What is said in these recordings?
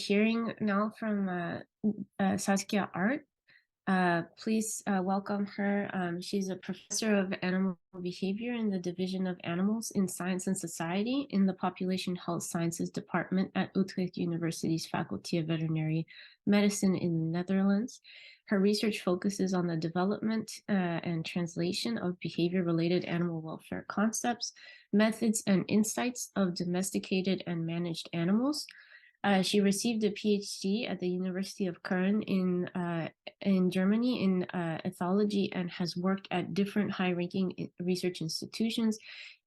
hearing now from Saskia Arndt. Please welcome her. She's a professor of animal behavior in the Division of Animals in Science and Society in the Population Health Sciences Department at Utrecht University's Faculty of Veterinary Medicine in the Netherlands. Her research focuses on the development and translation of behavior-related animal welfare concepts, methods, and insights of domesticated and managed animals. She received a PhD at the University of Köln in Germany in ethology and has worked at different high-ranking research institutions,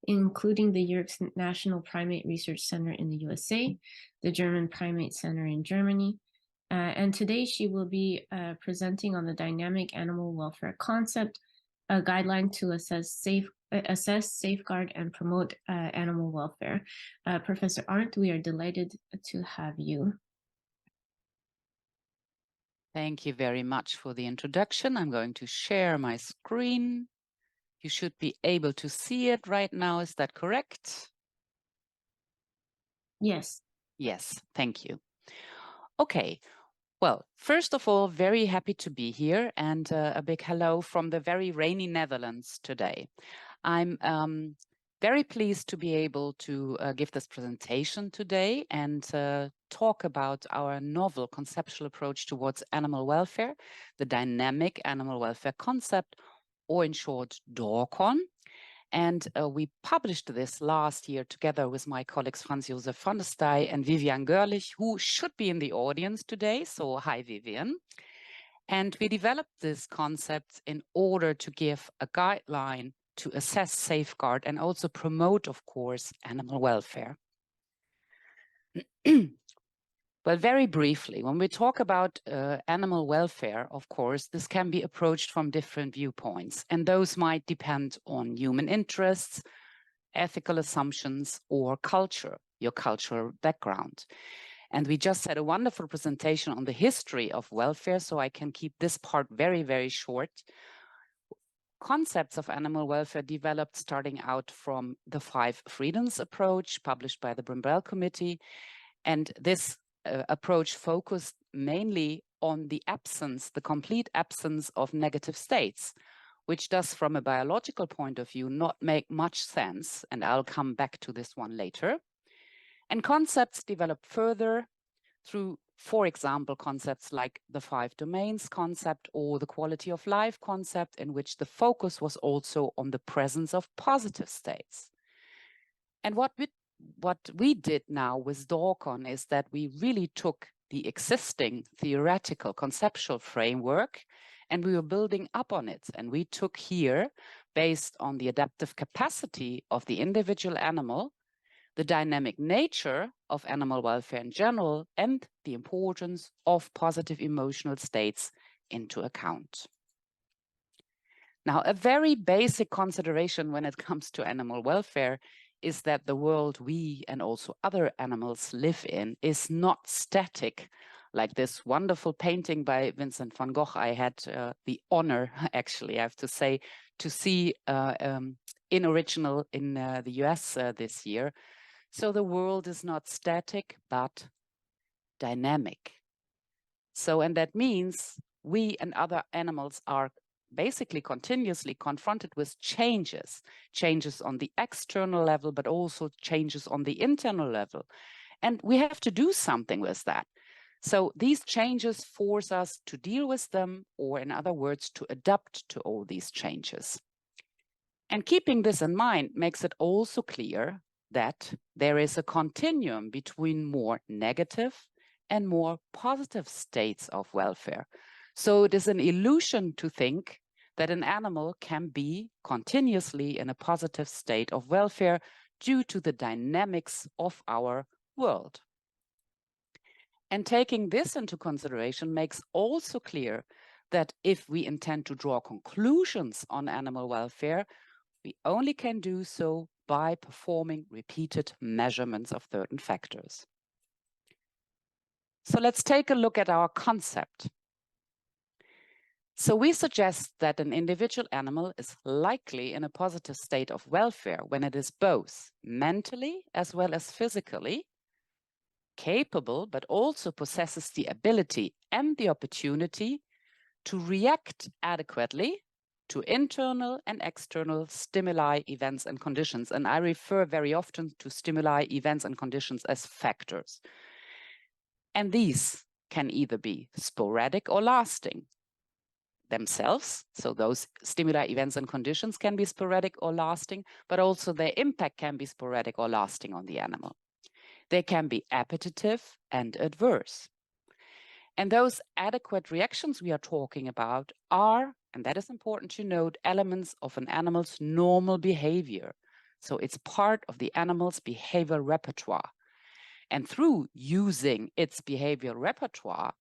including the Yerkes National Primate Research Center in the USA, the German Primate Center in Germany. And today she will be presenting on the dynamic animal welfare concept, a guideline to assess, safeguard, and promote animal welfare. Professor Arndt, we are delighted to have you. Thank you very much for the introduction. I'm going to share my screen. You should be able to see it right now. Is that correct? Yes. Yes, thank you. Okay. Well, first of all, very happy to be here, and a big hello from the very rainy Netherlands today. I'm very pleased to be able to give this presentation today and talk about our novel conceptual approach towards animal welfare, the dynamic animal welfare concept, or in short, DAWCon. And we published this last year together with my colleagues Franz Josef von der Stey and Vivian Görlich, who should be in the audience today. So hi, Vivian. And we developed this concept in order to give a guideline to assess, safeguard, and also promote, of course, animal welfare. Well, very briefly, when we talk about animal welfare, of course, this can be approached from different viewpoints, and those might depend on human interests, ethical assumptions, or culture, your cultural background. And we just had a wonderful presentation on the history of welfare, so I can keep this part very, very short. Concepts of animal welfare developed starting out from the 5 Freedoms approach published by the Brumbrell Committee, and this approach focused mainly on the absence, the complete absence of negative states, which does from a biological point of view not make much sense, and I'll come back to this one later. And concepts developed further through, for example, concepts like the 5 domains concept or the quality of life concept, in which the focus was also on the presence of positive states. And what we did now with DAWCon is that we really took the existing theoretical conceptual framework and we were building up on it. And we took here, based on the adaptive capacity of the individual animal, the dynamic nature of animal welfare in general, and the importance of positive emotional states into account. Now, a very basic consideration when it comes to animal welfare is that the world we and also other animals live in is not static, like this wonderful painting by Vincent van Gogh. I had the honor, actually, I have to say, to see in original in the US this year. So the world is not static, but dynamic. So, and that means we and other animals are basically continuously confronted with changes on the external level, but also changes on the internal level. And we have to do something with that. So these changes force us to deal with them, or in other words, to adapt to all these changes. And keeping this in mind makes it also clear that there is a continuum between more negative and more positive states of welfare. So it is an illusion to think that an animal can be continuously in a positive state of welfare due to the dynamics of our world. And taking this into consideration makes also clear that if we intend to draw conclusions on animal welfare, we only can do so by performing repeated measurements of certain factors. So let's take a look at our concept. So we suggest that an individual animal is likely in a positive state of welfare when it is both mentally as well as physically capable, but also possesses the ability and the opportunity to react adequately to internal and external stimuli, events, and conditions. And I refer very often to stimuli, events, and conditions as factors. And these can either be sporadic or lasting themselves. So those stimuli, events, and conditions can be sporadic or lasting, but also their impact can be sporadic or lasting on the animal. They can be appetitive and adverse. And those adequate reactions we are talking about are, and that is important to note, elements of an animal's normal behavior. So it's part of the animal's behavior repertoire. And through using its behavior repertoire,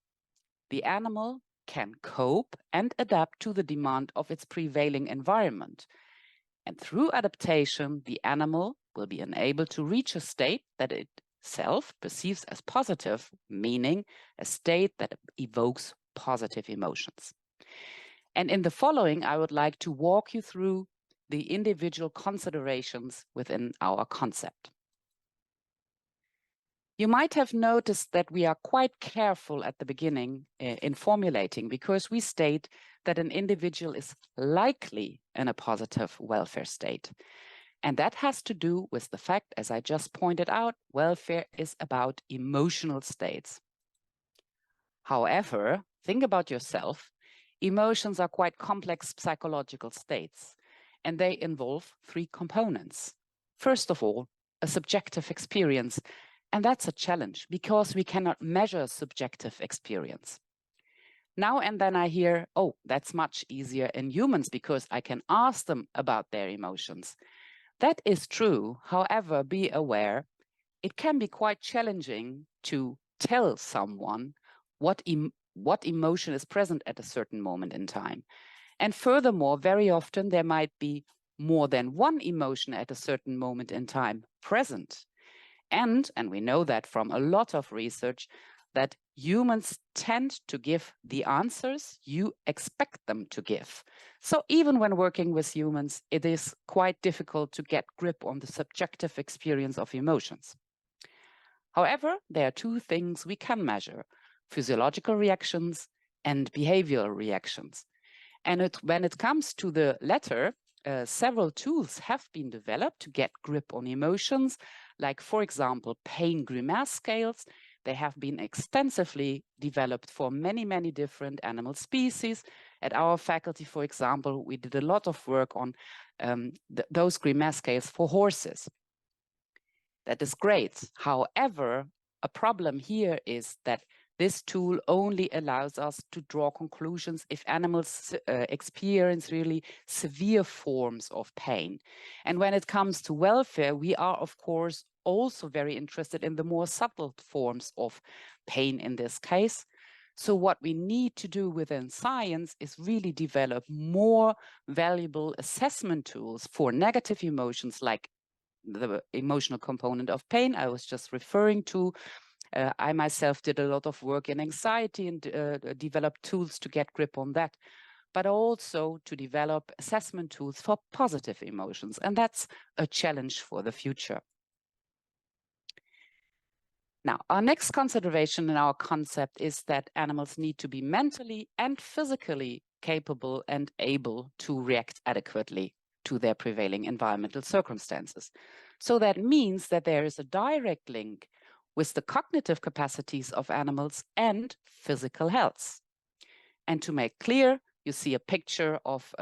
the animal can cope and adapt to the demand of its prevailing environment. And through adaptation, the animal will be enabled to reach a state that it self perceives as positive, meaning a state that evokes positive emotions. And in the following, I would like to walk you through the individual considerations within our concept. You might have noticed that we are quite careful at the beginning in formulating, because we state that an individual is likely in a positive welfare state. And that has to do with the fact, as I just pointed out, welfare is about emotional states. However, think about yourself. Emotions are quite complex psychological states, and they involve three components. First of all, a subjective experience, and that's a challenge because we cannot measure subjective experience. Now and then I hear, oh, that's much easier in humans because I can ask them about their emotions. That is true. However, be aware, it can be quite challenging to tell someone what emotion is present at a certain moment in time. And furthermore, very often there might be more than one emotion at a certain moment in time present. And we know that from a lot of research, that humans tend to give the answers you expect them to give. So even when working with humans, it is quite difficult to get grip on the subjective experience of emotions. However, there are two things we can measure: physiological reactions and behavioral reactions. And when it comes to the latter, several tools have been developed to get grip on emotions, like, for example, pain grimace scales. They have been extensively developed for many, many different animal species. At our faculty, for example, we did a lot of work on those grimace scales for horses. That is great. However, a problem here is that this tool only allows us to draw conclusions if animals experience really severe forms of pain. And when it comes to welfare, we are, of course, also very interested in the more subtle forms of pain in this case. So what we need to do within science is really develop more valuable assessment tools for negative emotions, like the emotional component of pain I was just referring to. I myself did a lot of work in anxiety and developed tools to get grip on that, but also to develop assessment tools for positive emotions. And that's a challenge for the future. Now, our next consideration in our concept is that animals need to be mentally and physically capable and able to react adequately to their prevailing environmental circumstances. So that means that there is a direct link with the cognitive capacities of animals and physical health. And to make clear, you see a picture of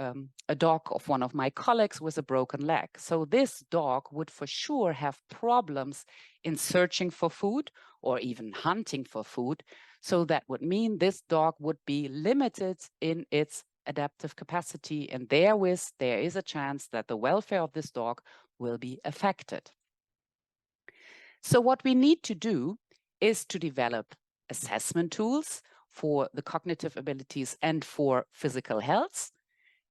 a dog of one of my colleagues with a broken leg. So this dog would for sure have problems in searching for food or even hunting for food. So that would mean this dog would be limited in its adaptive capacity, and therewith there is a chance that the welfare of this dog will be affected. So what we need to do is to develop assessment tools for the cognitive abilities and for physical health.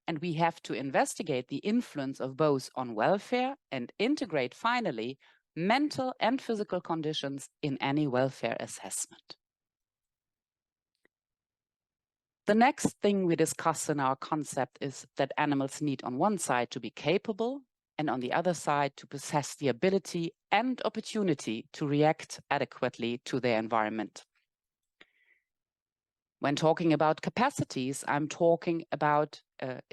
And we have to investigate the influence of both on welfare and integrate, finally, mental and physical conditions in any welfare assessment. The next thing we discuss in our concept is that animals need, on one side, to be capable and on the other side, to possess the ability and opportunity to react adequately to their environment. When talking about capacities, I'm talking about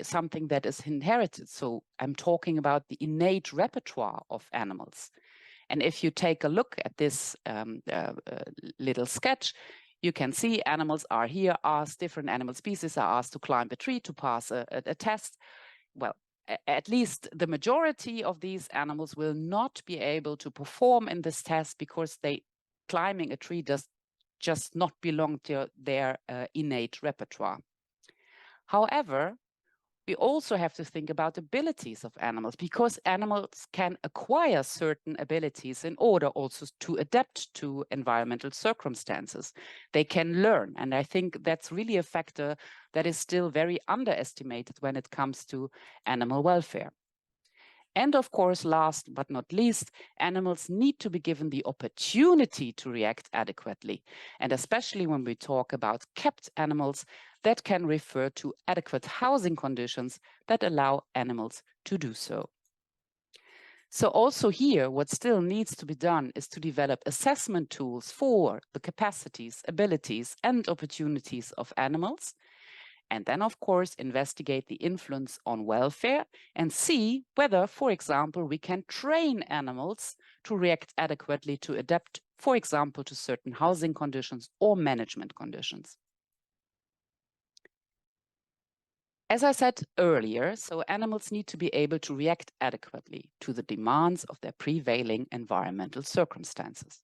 something that is inherited. So I'm talking about the innate repertoire of animals. And if you take a look at this little sketch, you can see animals are here asked, different animal species are asked to climb a tree to pass a test. Well, at least the majority of these animals will not be able to perform in this test because climbing a tree does just not belong to their innate repertoire. However, we also have to think about abilities of animals, because animals can acquire certain abilities in order also to adapt to environmental circumstances. They can learn, and I think that's really a factor that is still very underestimated when it comes to animal welfare. And of course, last but not least, animals need to be given the opportunity to react adequately. And especially when we talk about kept animals, that can refer to adequate housing conditions that allow animals to do so. So also here, what still needs to be done is to develop assessment tools for the capacities, abilities, and opportunities of animals. And then, of course, investigate the influence on welfare and see whether, for example, we can train animals to react adequately to adapt, for example, to certain housing conditions or management conditions. As I said earlier, so animals need to be able to react adequately to the demands of their prevailing environmental circumstances.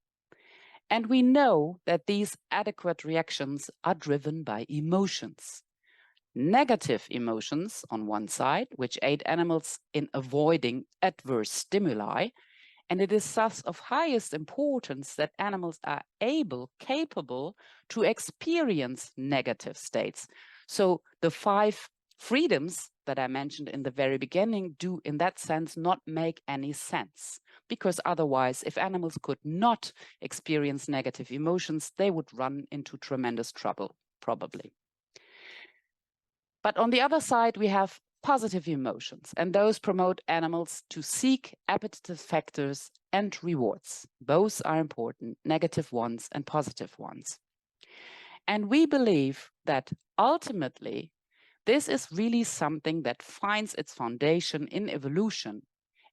And we know that these adequate reactions are driven by emotions. Negative emotions on one side, which aid animals in avoiding adverse stimuli, and it is thus of highest importance that animals are capable to experience negative states. So the 5 freedoms that I mentioned in the very beginning do in that sense not make any sense, because otherwise, if animals could not experience negative emotions, they would run into tremendous trouble, probably. But on the other side, we have positive emotions, and those promote animals to seek appetitive factors and rewards. Both are important, negative ones and positive ones. And we believe that ultimately, this is really something that finds its foundation in evolution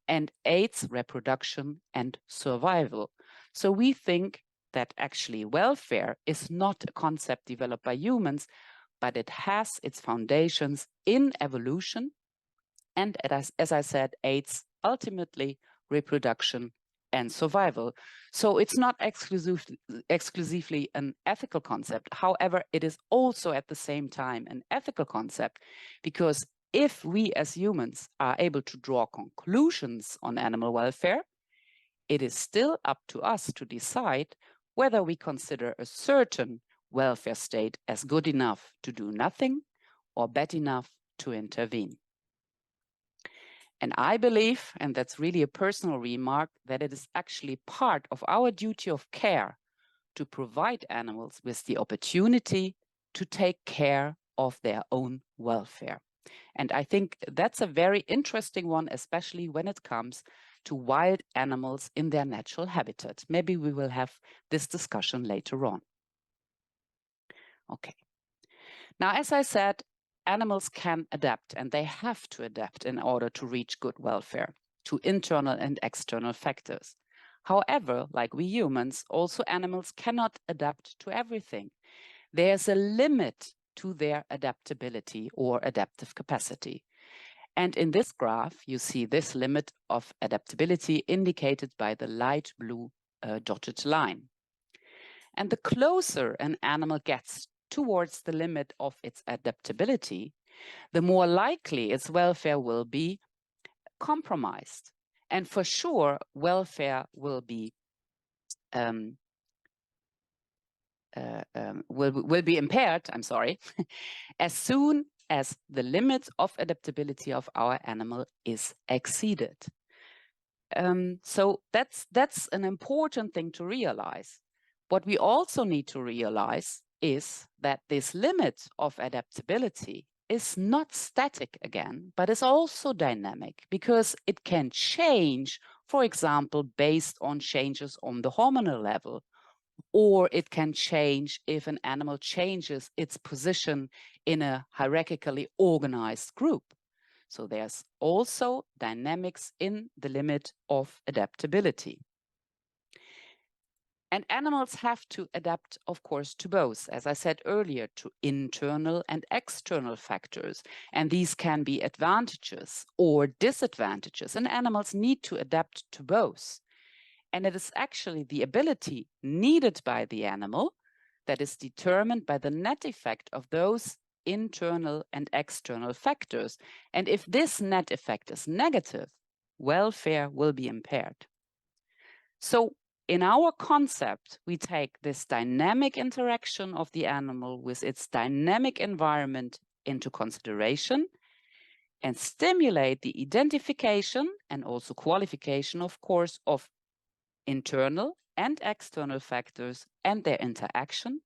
and aids reproduction and survival. So we think that actually welfare is not a concept developed by humans, but it has its foundations in evolution, and as I said, aids ultimately reproduction and survival. So it's not exclusively an ethical concept. However, it is also at the same time an ethical concept, because if we as humans are able to draw conclusions on animal welfare, it is still up to us to decide whether we consider a certain welfare state as good enough to do nothing or bad enough to intervene. And I believe, and that's really a personal remark, that it is actually part of our duty of care to provide animals with the opportunity to take care of their own welfare. And I think that's a very interesting one, especially when it comes to wild animals in their natural habitat. Maybe we will have this discussion later on. Okay. Now, as I said, animals can adapt, and they have to adapt in order to reach good welfare to internal and external factors. However, like we humans, also animals cannot adapt to everything. There's a limit to their adaptability or adaptive capacity. And in this graph, you see this limit of adaptability indicated by the light blue dotted line. And the closer an animal gets towards the limit of its adaptability, the more likely its welfare will be compromised. And for sure, welfare will be impaired, as soon as the limit of adaptability of our animal is exceeded. So that's an important thing to realize. What we also need to realize is that this limit of adaptability is not static again, but is also dynamic because it can change, for example, based on changes on the hormonal level, or it can change if an animal changes its position in a hierarchically organized group. So there's also dynamics in the limit of adaptability. And animals have to adapt, of course, to both, as I said earlier, to internal and external factors. And these can be advantages or disadvantages, and animals need to adapt to both. And it is actually the ability needed by the animal that is determined by the net effect of those internal and external factors. And if this net effect is negative, welfare will be impaired. So in our concept, we take this dynamic interaction of the animal with its dynamic environment into consideration and stimulate the identification and also qualification, of course, of internal and external factors and their interaction.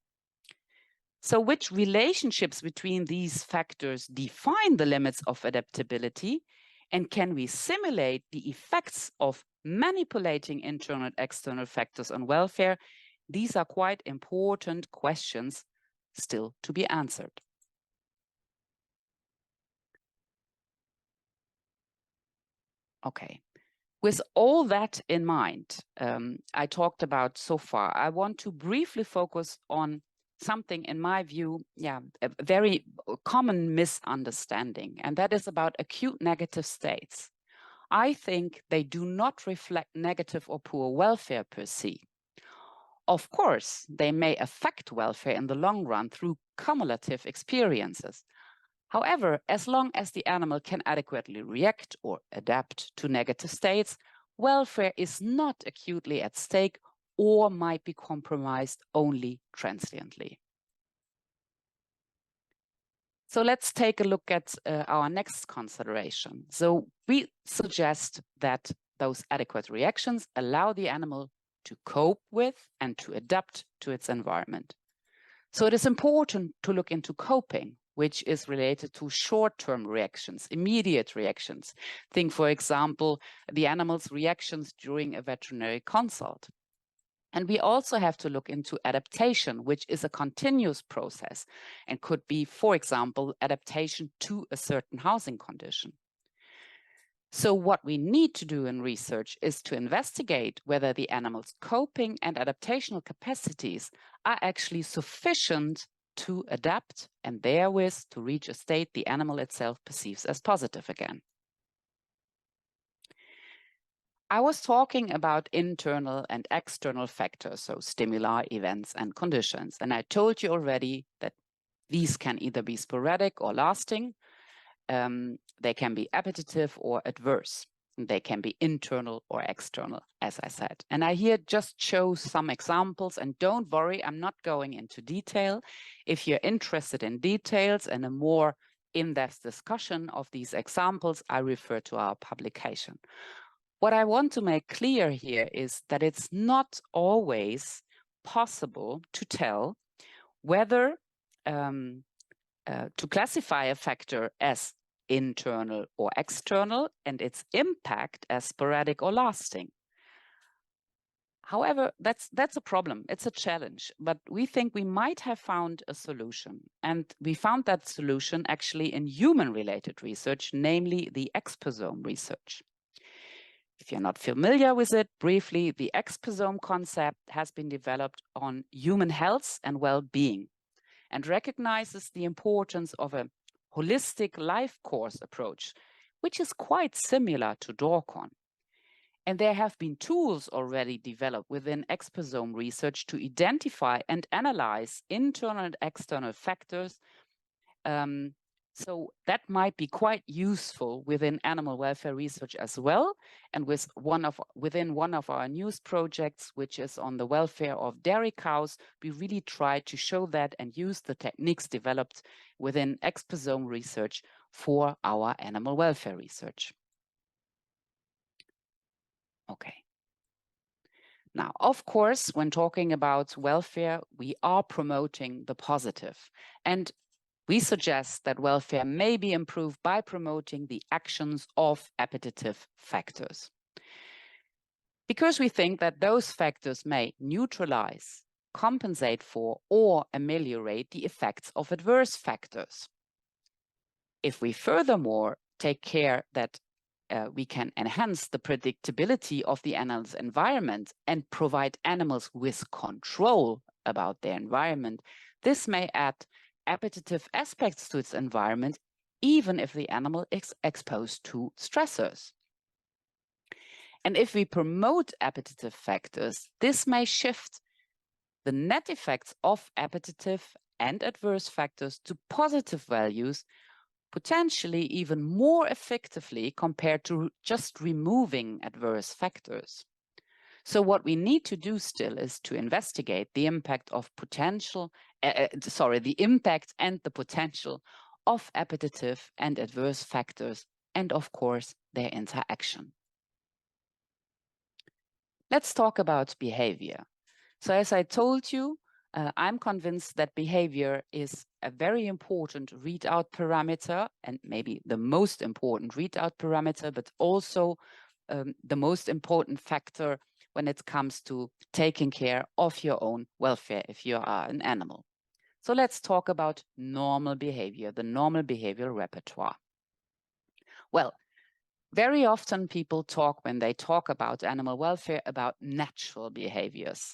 So which relationships between these factors define the limits of adaptability? And can we simulate the effects of manipulating internal and external factors on welfare? These are quite important questions still to be answered. Okay. With all that in mind, I talked about so far, I want to briefly focus on something, in my view, a very common misunderstanding, and that is about acute negative states. I think they do not reflect negative or poor welfare per se. Of course, they may affect welfare in the long run through cumulative experiences. However, as long as the animal can adequately react or adapt to negative states, welfare is not acutely at stake or might be compromised only transiently. So let's take a look at our next consideration. So we suggest that those adequate reactions allow the animal to cope with and to adapt to its environment. So it is important to look into coping, which is related to short-term reactions, immediate reactions. Think, for example, the animal's reactions during a veterinary consult. And we also have to look into adaptation, which is a continuous process and could be, for example, adaptation to a certain housing condition. So what we need to do in research is to investigate whether the animal's coping and adaptational capacities are actually sufficient to adapt and therewith to reach a state the animal itself perceives as positive again. I was talking about internal and external factors, so stimuli, events, and conditions. And I told you already that these can either be sporadic or lasting. They can be appetitive or adverse. They can be internal or external, as I said. And I here just chose some examples, and don't worry, I'm not going into detail. If you're interested in details and a more in-depth discussion of these examples, I refer to our publication. What I want to make clear here is that it's not always possible to tell whether to classify a factor as internal or external and its impact as sporadic or lasting. However, that's a problem. It's a challenge, but we think we might have found a solution. And we found that solution actually in human-related research, namely the exposome research. If you're not familiar with it, briefly, the exposome concept has been developed on human health and well-being and recognizes the importance of a holistic life course approach, which is quite similar to DAWCon. And there have been tools already developed within exposome research to identify and analyze internal and external factors. So that might be quite useful within animal welfare research as well. And within one of our news projects, which is on the welfare of dairy cows, we really try to show that and use the techniques developed within exposome research for our animal welfare research. Okay. Now, of course, when talking about welfare, we are promoting the positive. And We suggest that welfare may be improved by promoting the actions of appetitive factors, because we think that those factors may neutralize, compensate for, or ameliorate the effects of adverse factors. If we furthermore take care that we can enhance the predictability of the animal's environment and provide animals with control about their environment, this may add appetitive aspects to its environment, even if the animal is exposed to stressors. And if we promote appetitive factors, this may shift the net effects of appetitive and adverse factors to positive values, potentially even more effectively compared to just removing adverse factors. So what we need to do still is to investigate the impact of the impact and the potential of appetitive and adverse factors, and of course, their interaction. Let's talk about behavior. So as I told you, I'm convinced that behavior is a very important readout parameter, and maybe the most important readout parameter, but also the most important factor when it comes to taking care of your own welfare if you are an animal. So let's talk about normal behavior, the normal behavioral repertoire. Well, very often people talk, when they talk about animal welfare, about natural behaviors.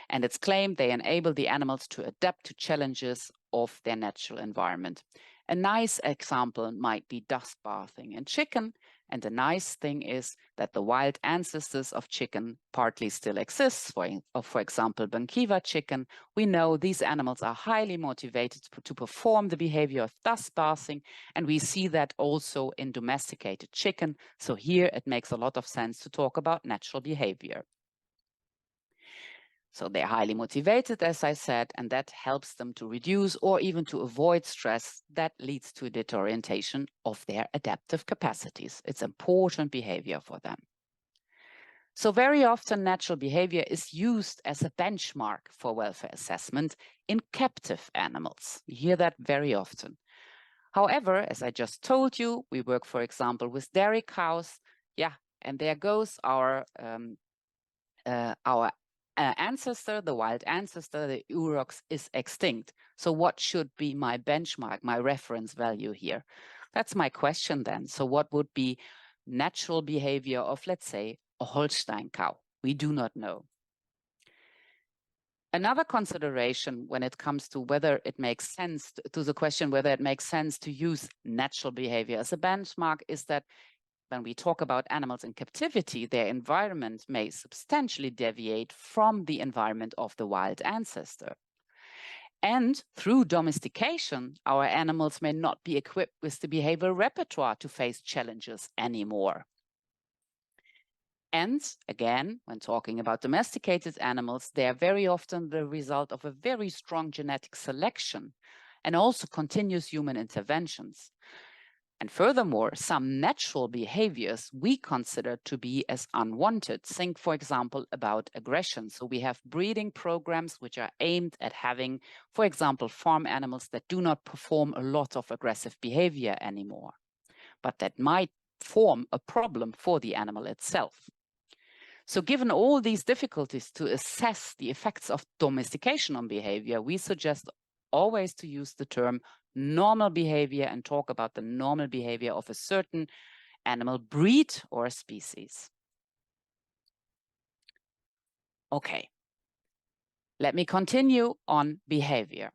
And it's claimed they enable the animals to adapt to challenges of their natural environment. A nice example might be dust bathing in chicken. And the nice thing is that the wild ancestors of chicken partly still exist. For example, Bankiva chicken. We know these animals are highly motivated to perform the behavior of dust bathing. And we see that also in domesticated chicken. So here it makes a lot of sense to talk about natural behavior. So they're highly motivated, as I said, and that helps them to reduce or even to avoid stress that leads to a deterioration of their adaptive capacities. It's important behavior for them. So very often natural behavior is used as a benchmark for welfare assessment in captive animals. You hear that very often. However, as I just told you, we work, for example, with dairy cows. Yeah, and there goes our ancestor, the wild ancestor, the urox, is extinct. So what should be my benchmark, my reference value here? That's my question then. So what would be natural behavior of, let's say, a Holstein cow? We do not know. Another consideration when it comes to whether it makes sense, to the question whether it makes sense to use natural behavior as a benchmark, is that when we talk about animals in captivity, their environment may substantially deviate from the environment of the wild ancestor. And through domestication, our animals may not be equipped with the behavioral repertoire to face challenges anymore. And again, when talking about domesticated animals, they are very often the result of a very strong genetic selection and also continuous human interventions. And furthermore, some natural behaviors we consider to be as unwanted. Think, for example, about aggression. So we have breeding programs which are aimed at having, for example, farm animals that do not perform a lot of aggressive behavior anymore, but that might form a problem for the animal itself. So given all these difficulties to assess the effects of domestication on behavior, we suggest always to use the term normal behavior and talk about the normal behavior of a certain animal breed or species. Okay, let me continue on behavior.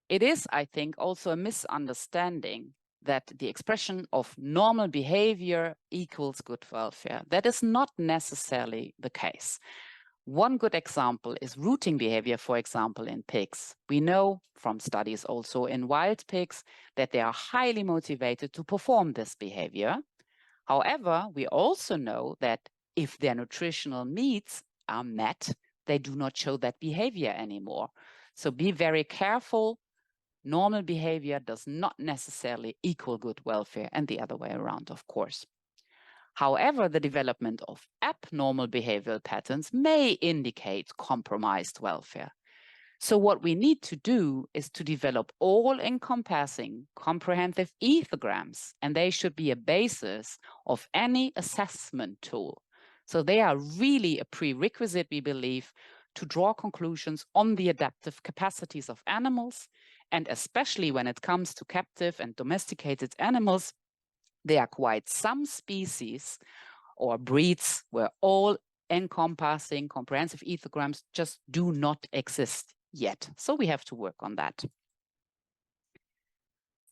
It is, I think, also a misunderstanding that the expression of normal behavior equals good welfare. That is not necessarily the case. One good example is rooting behavior, for example, in pigs. We know from studies also in wild pigs that they are highly motivated to perform this behavior. However, we also know that if their nutritional needs are met, they do not show that behavior anymore. So be very careful. Normal behavior does not necessarily equal good welfare, and the other way around, of course. However, the development of abnormal behavioral patterns may indicate compromised welfare. So what we need to do is to develop all-encompassing comprehensive ethograms, and they should be a basis of any assessment tool. So they are really a prerequisite, we believe, to draw conclusions on the adaptive capacities of animals, and especially when it comes to captive and domesticated animals, there are quite some species or breeds where all-encompassing comprehensive ethograms just do not exist yet. So we have to work on that.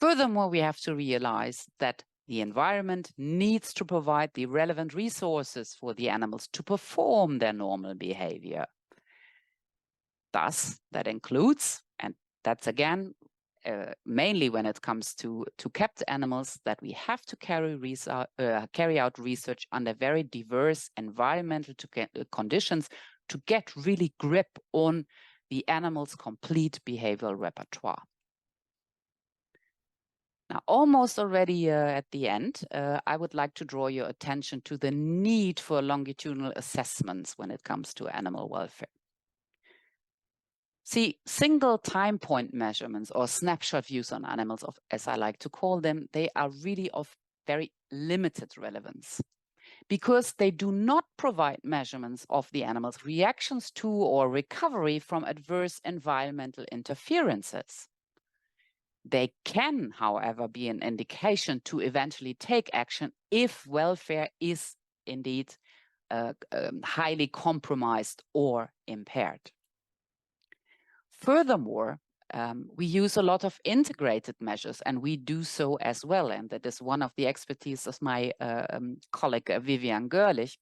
Furthermore, we have to realize that the environment needs to provide the relevant resources for the animals to perform their normal behavior. Thus, that includes, and that's again, mainly when it comes to kept animals, that we have to carry out research under very diverse environmental conditions to get really grip on the animal's complete behavioral repertoire. Now, almost already at the end, I would like to draw your attention to the need for longitudinal assessments when it comes to animal welfare. See, single time point measurements or snapshot views on animals, as I like to call them, they are really of very limited relevance because they do not provide measurements of the animal's reactions to or recovery from adverse environmental interferences. They can, however, be an indication to eventually take action if welfare is indeed highly compromised or impaired. Furthermore, we use a lot of integrated measures, and we do so as well. And that is one of the expertise of my colleague, Vivian Görlich,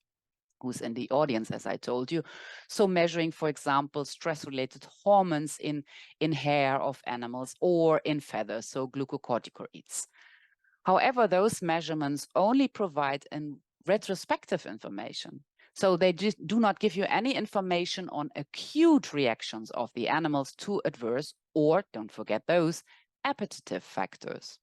who's in the audience, as I told you. So measuring, for example, stress-related hormones in hair of animals or in feathers, so glucocorticoids. However, those measurements only provide retrospective information. So they just do not give you any information on acute reactions of the animals to adverse, or don't forget those, appetitive factors.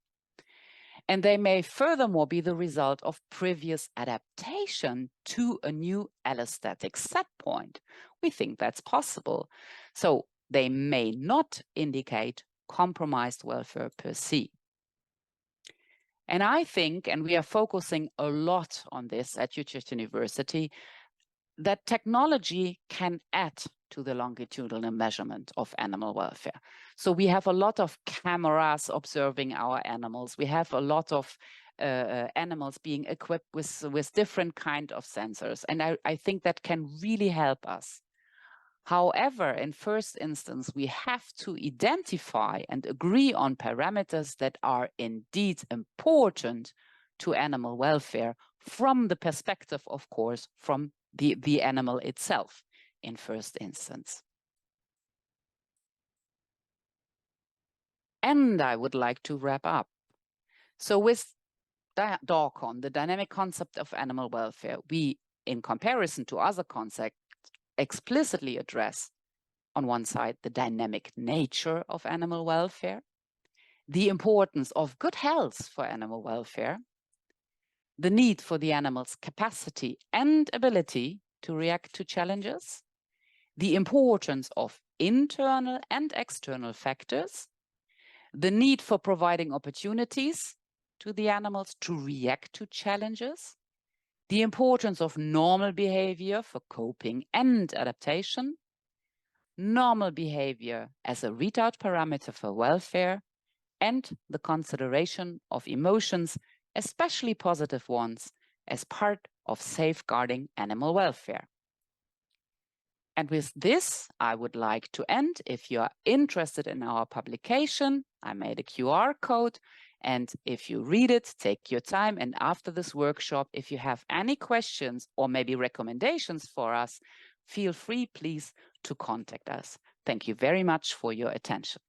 And they may furthermore be the result of previous adaptation to a new allostatic set point. We think that's possible. So they may not indicate compromised welfare per se. And I think, and we are focusing a lot on this at Utrecht University, that technology can add to the longitudinal measurement of animal welfare. So we have a lot of cameras observing our animals. We have a lot of animals being equipped with different kind of sensors. And I think that can really help us. However, in first instance, we have to identify and agree on parameters that are indeed important to animal welfare from the perspective, of course, from the animal itself in first instance. And I would like to wrap up. So with DAWCon, the dynamic concept of animal welfare, we, in comparison to other concepts, explicitly address, on one side, the dynamic nature of animal welfare, the importance of good health for animal welfare, the need for the animal's capacity and ability to react to challenges, the importance of internal and external factors, the need for providing opportunities to the animals to react to challenges, the importance of normal behavior for coping and adaptation, normal behavior as a readout parameter for welfare, and the consideration of emotions, especially positive ones, as part of safeguarding animal welfare. And with this, I would like to end. If you are interested in our publication, I made a QR code. And if you read it, take your time. And after this workshop, if you have any questions or maybe recommendations for us, feel free, please, to contact us. Thank you very much for your attention.